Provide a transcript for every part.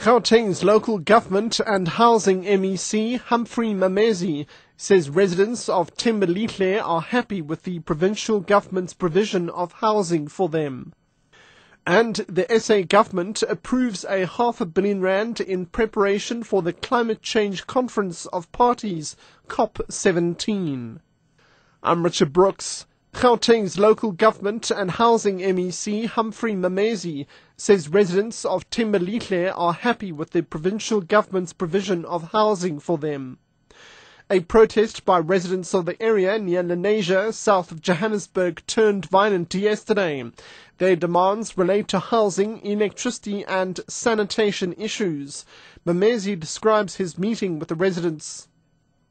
Gauteng's local government and housing MEC, Humphrey Mamezi, says residents of Thembelihle are happy with the provincial government's provision of housing for them. And the SA government approves a R500 million in preparation for the Climate Change Conference of Parties, COP17. I'm Richard Brooks. Gauteng's local government and housing MEC, Humphrey Mamezi, says residents of Thembelihle are happy with the provincial government's provision of housing for them. A protest by residents of the area near Lenasia, south of Johannesburg, turned violent yesterday. Their demands relate to housing, electricity and sanitation issues. Mamezi describes his meeting with the residents.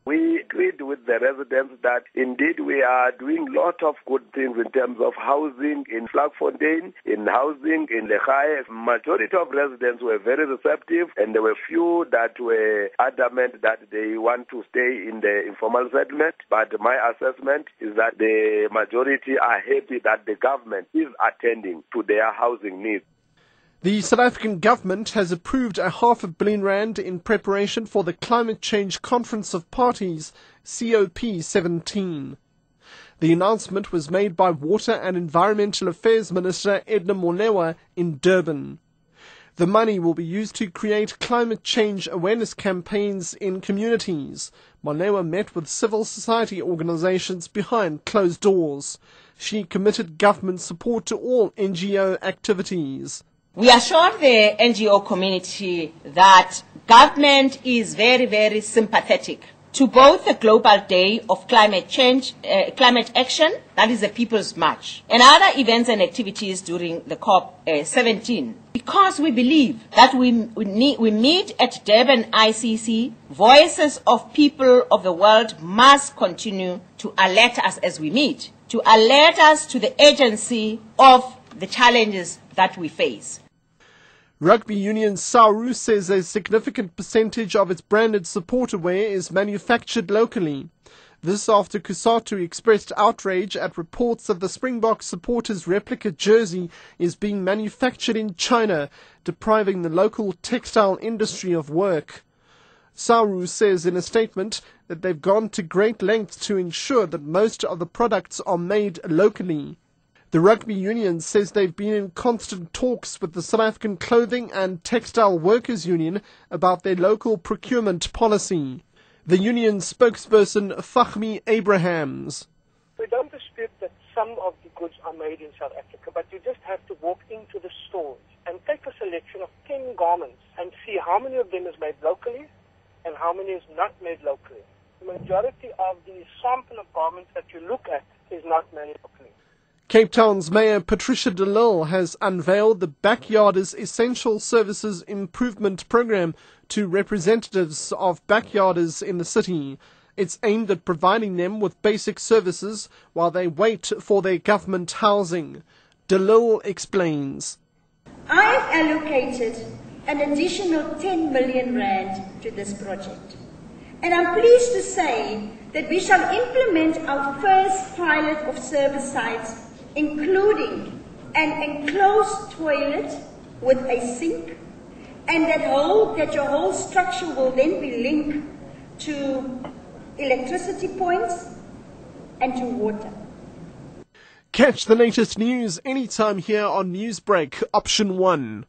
We agreed with the residents that indeed we are doing a lot of good things in terms of housing in Vlakfontein, in housing in Lekhaya. Majority of residents were very receptive, and there were few that were adamant that they want to stay in the informal settlement. But my assessment is that the majority are happy that the government is attending to their housing needs. The South African government has approved a R500 million in preparation for the Climate Change Conference of Parties, COP17. The announcement was made by Water and Environmental Affairs Minister Edna Molewa in Durban. The money will be used to create climate change awareness campaigns in communities. Molewa met with civil society organizations behind closed doors. She committed government support to all NGO activities. We assured the NGO community that government is very, very sympathetic to both the Global Day of Climate Change, Climate Action, that is the People's March, and other events and activities during the COP17. Because we believe that we meet at Durban ICC, voices of people of the world must continue to alert us as we meet, to alert us to the urgency of the challenges that we face. Rugby union SARU says a significant percentage of its branded supporter wear is manufactured locally. This after Kusatu expressed outrage at reports that the Springbok supporters' replica jersey is being manufactured in China, depriving the local textile industry of work. SARU says in a statement that they've gone to great lengths to ensure that most of the products are made locally. The rugby union says they've been in constant talks with the South African Clothing and Textile Workers Union about their local procurement policy. The union spokesperson Fahmi Abrahams. We don't dispute that some of the goods are made in South Africa, but you just have to walk into the stores and take a selection of 10 garments and see how many of them is made locally and how many is not made locally. The majority of the sample of garments that you look at is not made locally. Cape Town's Mayor Patricia de Lille has unveiled the Backyarders Essential Services Improvement Program to representatives of backyarders in the city. It's aimed at providing them with basic services while they wait for their government housing. De Lille explains. I've allocated an additional 10 million rand to this project. And I'm pleased to say that we shall implement our first pilot of service sites, including an enclosed toilet with a sink, and that your whole structure will then be linked to electricity points and to water. Catch the latest news anytime here on Newsbreak, Option 1.